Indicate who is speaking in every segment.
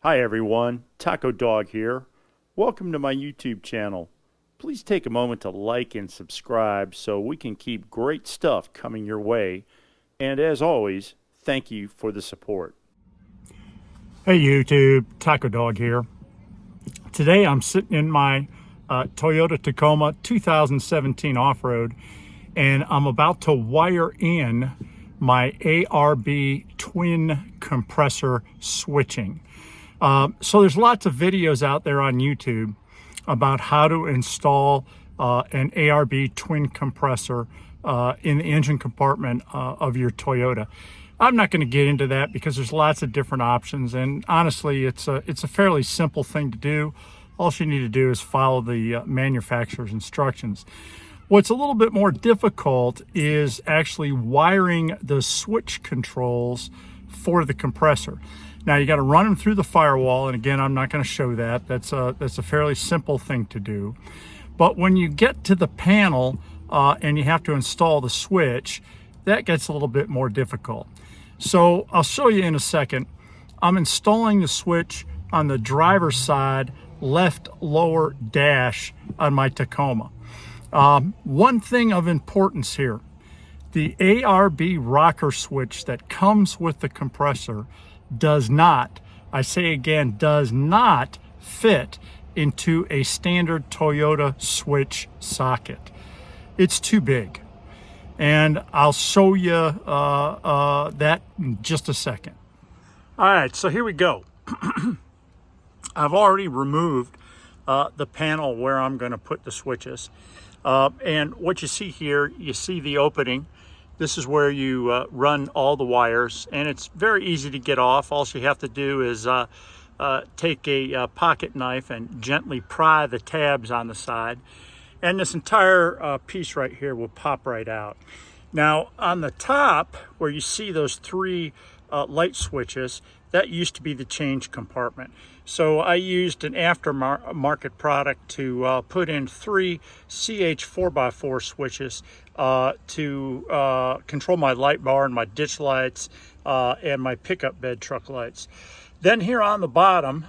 Speaker 1: Hi everyone, Taco Dog here. Welcome to my YouTube channel. Please take a moment to like and subscribe so we can keep great stuff coming your way. And as always, thank you for the support.
Speaker 2: Hey YouTube, Taco Dog here. Today I'm sitting in my Toyota Tacoma 2017 Off-Road, and I'm about to wire in my ARB Twin Compressor switching. So there's lots of videos out there on YouTube about how to install an ARB Twin Compressor in the engine compartment of your Toyota. I'm not going to get into that because there's lots of different options, and honestly it's a fairly simple thing to do. All you need to do is follow the manufacturer's instructions. What's a little bit more difficult is actually wiring the switch controls for the compressor. Now you got to run them through the firewall, and again, I'm not going to show that. That's a fairly simple thing to do. But when you get to the panel and you have to install the switch, that gets a little bit more difficult. So I'll show you in a second. I'm installing the switch on the driver's side left lower dash on my Tacoma. One thing of importance here, the ARB rocker switch that comes with the compressor does not, I say again, does not fit into a standard Toyota switch socket. It's too big. And I'll show you that in just a second. All right, so here we go. I've already removed the panel where I'm going to put the switches. And what you see here, you see the opening. This is where you run all the wires, and it's very easy to get off. All you have to do is take a pocket knife and gently pry the tabs on the side, and this entire piece right here will pop right out. Now on the top where you see those three light switches, that used to be the change compartment. So I used an aftermarket product to put in three CH 4x4 switches to control my light bar and my ditch lights and my pickup bed truck lights. Then here on the bottom,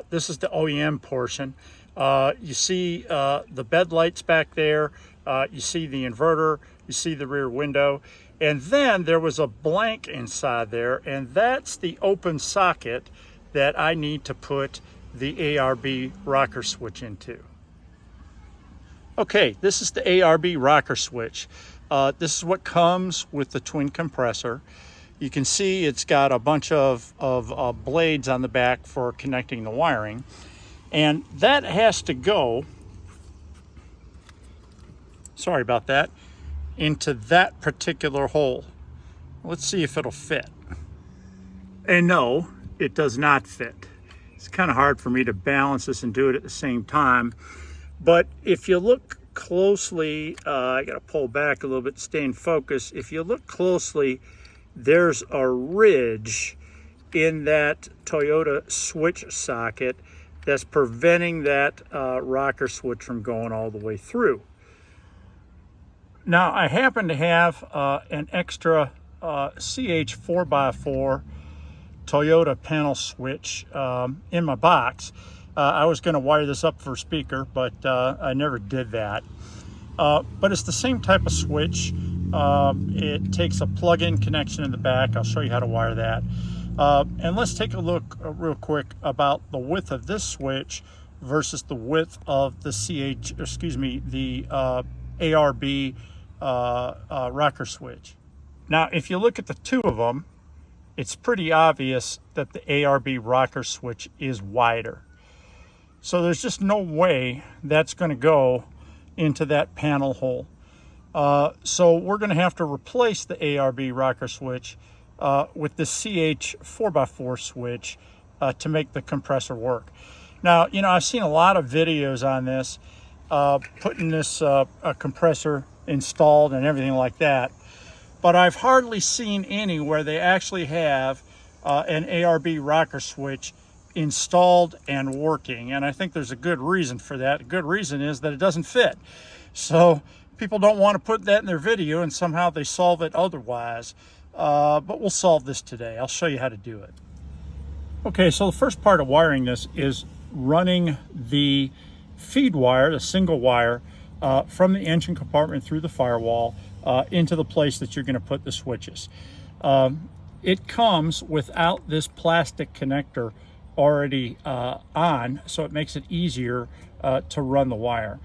Speaker 2: this is the OEM portion. You see the bed lights back there, you see the inverter, you see the rear window, and then there was a blank inside there, and that's the open socket that I need to put the ARB rocker switch into. Okay, this is the ARB rocker switch. This is what comes with the twin compressor. You can see it's got a bunch of blades on the back for connecting the wiring, and that has to go, sorry about that, into that particular hole. Let's see if it'll fit. And no, it does not fit. It's kind of hard for me to balance this and do it at the same time. But if you look closely, I got to pull back a little bit to stay in focus. If you look closely, there's a ridge in that Toyota switch socket that's preventing that rocker switch from going all the way through. Now I happen to have an extra CH 4x4 Toyota panel switch in my box. I was going to wire this up for a speaker, but I never did that. But it's the same type of switch. It takes a plug-in connection in the back. I'll show you how to wire that. And let's take a look real quick about the width of this switch versus the width of the the ARB rocker switch. Now, if you look at the two of them, it's pretty obvious that the ARB rocker switch is wider. So there's just no way that's going to go into that panel hole. So we're going to have to replace the ARB rocker switch with the CH 4x4 switch to make the compressor work. Now, you know, I've seen a lot of videos on this, putting this compressor installed and everything like that. But I've hardly seen any where they actually have an ARB rocker switch installed and working. And I think there's a good reason for that. A good reason is that it doesn't fit. So people don't want to put that in their video and somehow they solve it otherwise. But we'll solve this today. I'll show you how to do it. Okay, so the first part of wiring this is running the feed wire, the single wire, from the engine compartment through the firewall into the place that you're going to put the switches. It comes without this plastic connector already on, so it makes it easier to run the wire.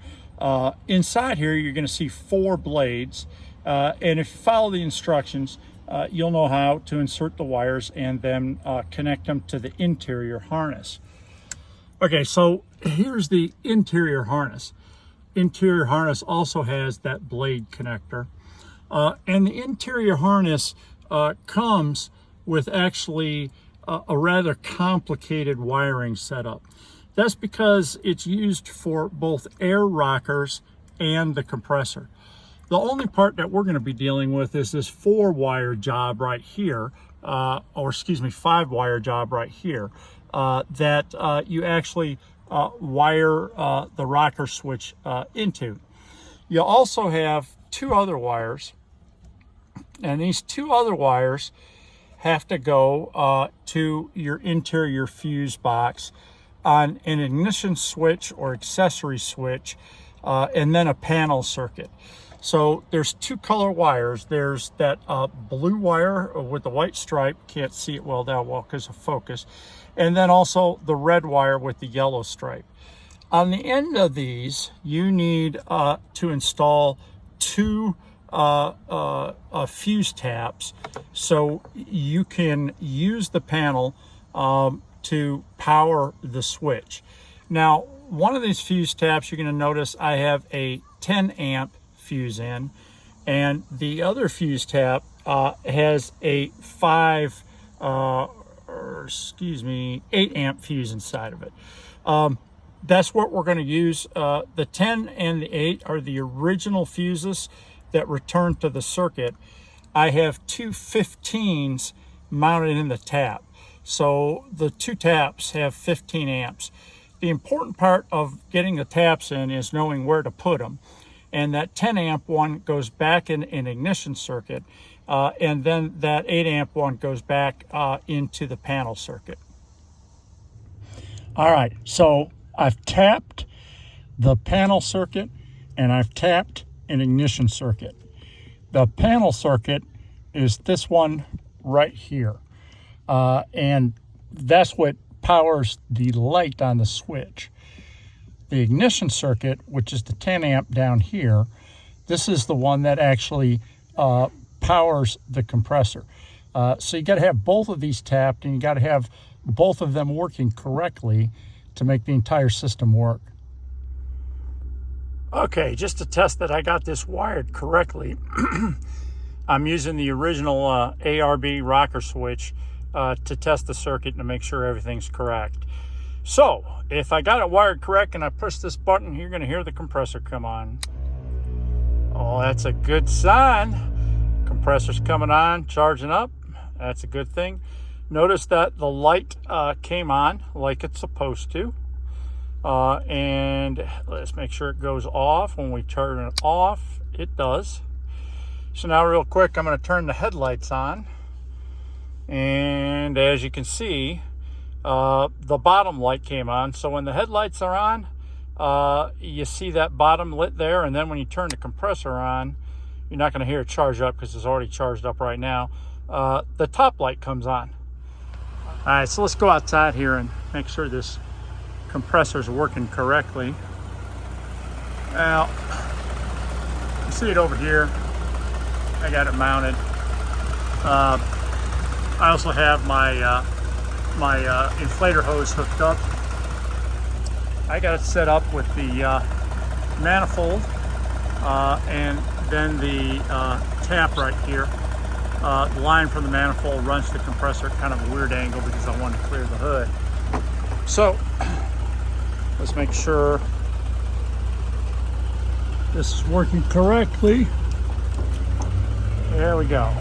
Speaker 2: Inside here, you're going to see 4 blades, and if you follow the instructions, you'll know how to insert the wires and then connect them to the interior harness. Okay, so here's the interior harness. Interior harness also has that blade connector. And the interior harness comes with actually a rather complicated wiring setup. That's because it's used for both air rockers and the compressor. The only part that we're going to be dealing with is this 4-wire job right here, or excuse me, 5-wire job right here, that you actually wire the rocker switch into. You also have 2 other wires, and these 2 other wires have to go to your interior fuse box on an ignition switch or accessory switch, and then a panel circuit. So there's 2 color wires. There's that blue wire with the white stripe, can't see it well that well because of focus, and then also the red wire with the yellow stripe. On the end of these, you need to install 2 fuse taps so you can use the panel to power the switch. Now, one of these fuse taps, you're going to notice I have a 10 amp fuse in, and the other fuse tap has a 8 amp fuse inside of it. That's what we're going to use. The 10 and the 8 are the original fuses that return to the circuit. I have 2 15s mounted in the tap. So the 2 taps have 15 amps. The important part of getting the taps in is knowing where to put them. And that 10 amp one goes back in an ignition circuit, and then that 8 amp one goes back into the panel circuit. All right, so I've tapped the panel circuit and I've tapped an ignition circuit. The panel circuit is this one right here, and that's what powers the light on the switch. The ignition circuit, which is the 10 amp down here, this is the one that actually powers the compressor. So you got to have both of these tapped, and you got to have both of them working correctly to make the entire system work. Okay, just to test that I got this wired correctly, I'm using the original ARB rocker switch to test the circuit and to make sure everything's correct. So, if I got it wired correct and I push this button, you're going to hear the compressor come on. Oh, that's a good sign. Compressor's coming on, charging up. That's a good thing. Notice that the light came on like it's supposed to. And let's make sure it goes off. When we turn it off, it does. So now real quick, I'm going to turn the headlights on. And as you can see, the bottom light came on. So when the headlights are on, you see that bottom lit there, and then when you turn the compressor on, you're not going to hear it charge up because it's already charged up right now. The top light comes on. All right, so let's go outside here and make sure this compressor is working correctly. Now, you see it over here. I got it mounted. I also have my inflator hose hooked up. I got it set up with the manifold and then the tap right here. The line from the manifold runs to the compressor at kind of a weird angle because I want to clear the hood. So let's make sure this is working correctly. There we go.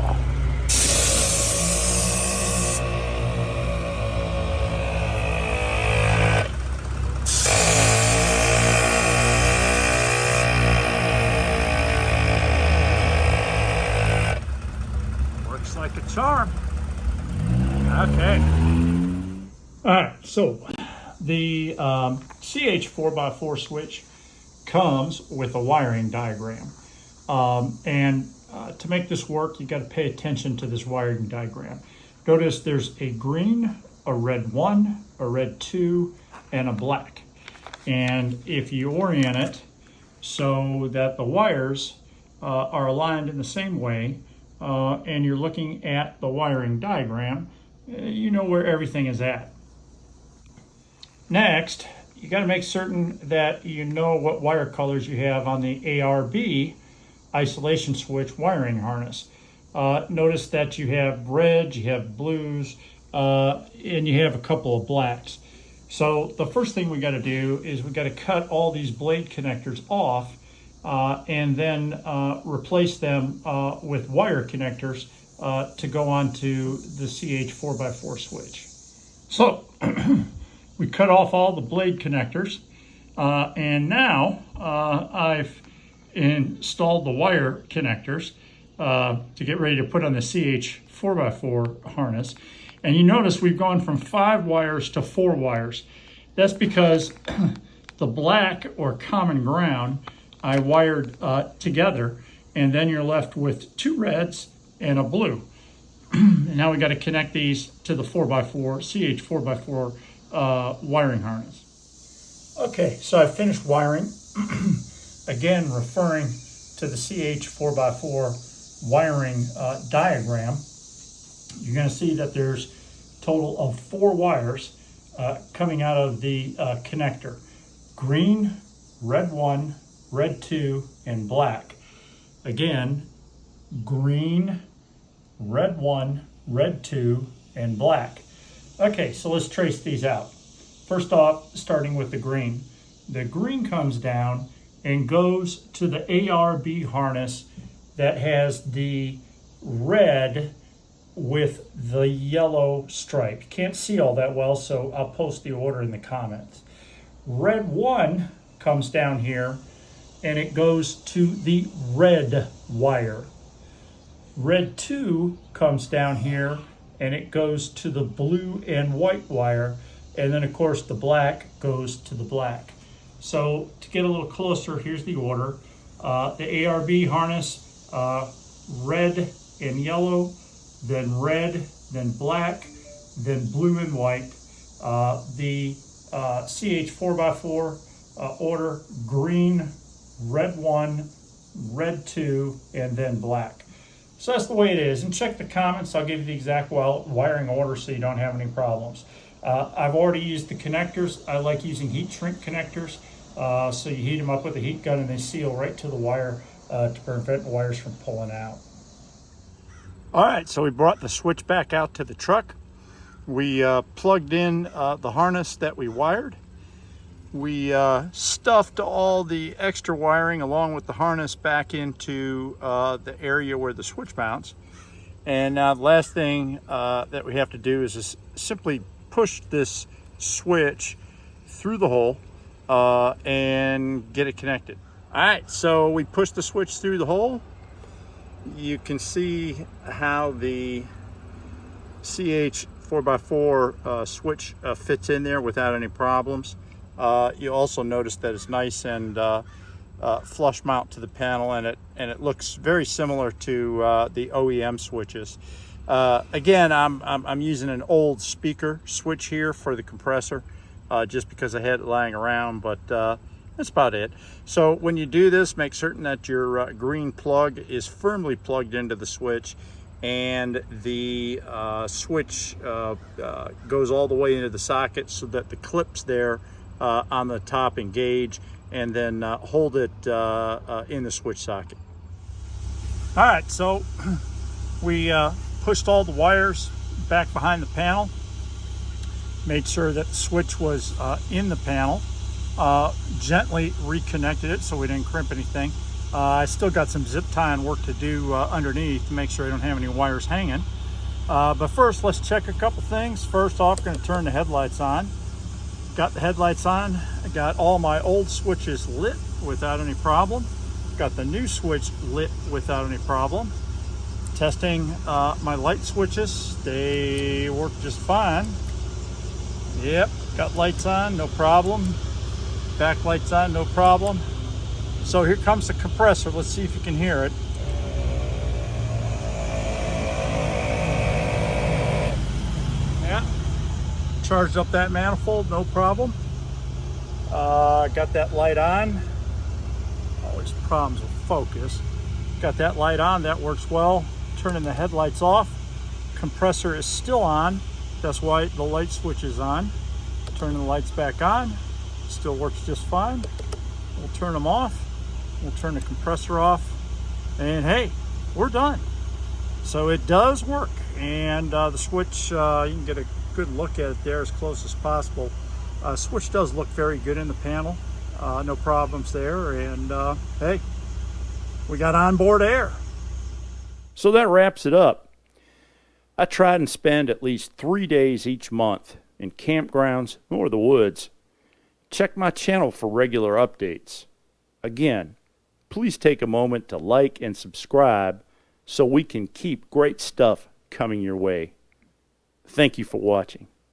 Speaker 2: Like a charm. Okay. All right, so the CH 4x4 switch comes with a wiring diagram. To make this work, you got to pay attention to this wiring diagram. Notice there's a green, a red 1, a red 2, and a black. And if you orient it so that the wires are aligned in the same way, and you're looking at the wiring diagram, you know where everything is at. Next, you got to make certain that you know what wire colors you have on the ARB isolation switch wiring harness. Notice that you have red, you have blues, and you have a couple of blacks. So the first thing we got to do is we got to cut all these blade connectors off and then replace them with wire connectors to go onto the CH 4x4 switch. So we cut off all the blade connectors, and now I've installed the wire connectors to get ready to put on the CH 4x4 harness. And you notice we've gone from 5 wires to 4 wires. That's because the black or common ground I wired together, and then you're left with 2 reds and a blue. And now we got to connect these to the 4x4 CH 4x4 wiring harness. Okay, so I finished wiring. Again, referring to the CH 4x4 wiring diagram, you're going to see that there's a total of 4 wires coming out of the connector. Green, red 1, red 2, and black. Again, green, red 1, red 2, and black. Okay, so let's trace these out. First off, starting with the green. The green comes down and goes to the ARB harness that has the red with the yellow stripe. Can't see all that well, so I'll post the order in the comments. Red 1 comes down here and it goes to the red wire. Red 2 comes down here and it goes to the blue and white wire, and then of course the black goes to the black. So to get a little closer, here's the order. The ARB harness, red and yellow, then red, then black, then blue and white. The CH 4x4 order, green, red 1, red 2, and then black. So that's the way it is. And check the comments. I'll give you the exact wiring order so you don't have any problems. I've already used the connectors. I like using heat shrink connectors. So you heat them up with a heat gun and they seal right to the wire to prevent the wires from pulling out. All right, so we brought the switch back out to the truck. We plugged in the harness that we wired. We stuffed all the extra wiring along with the harness back into the area where the switch mounts. And now the last thing that we have to do is just simply push this switch through the hole and get it connected. All right, so we pushed the switch through the hole. You can see how the CH 4x4 switch fits in there without any problems. You also notice that it's nice and flush mount to the panel, and it looks very similar to the OEM switches. Again, I'm using an old speaker switch here for the compressor, just because I had it lying around, but that's about it. So when you do this, make certain that your green plug is firmly plugged into the switch, and the switch goes all the way into the socket so that the clips there on the top engage, and then hold it in the switch socket. All right, so we pushed all the wires back behind the panel, made sure that the switch was in the panel, gently reconnected it so we didn't crimp anything. I still got some zip tying work to do underneath to make sure I don't have any wires hanging. But first, let's check a couple things. First off, going to turn the headlights on. Got the headlights on. I got all my old switches lit without any problem. Got the new switch lit without any problem. Testing my light switches. They work just fine. Yep, got lights on, no problem. Back lights on, no problem. So here comes the compressor. Let's see if you can hear it. Yeah, charged up that manifold, no problem. Got that light on. Always problems with focus. Got that light on, that works well. Turning the headlights off. Compressor is still on. That's why the light switch is on. Turning the lights back on. Still works just fine. We'll turn them off. We'll turn the compressor off. And hey, we're done. So it does work. And the switch, you can get a good look at it there as close as possible. Switch does look very good in the panel. No problems there. And hey, we got onboard air.
Speaker 1: So that wraps it up. I try and spend at least 3 days each month in campgrounds or the woods. Check my channel for regular updates. Again, please take a moment to like and subscribe so we can keep great stuff coming your way. Thank you for watching.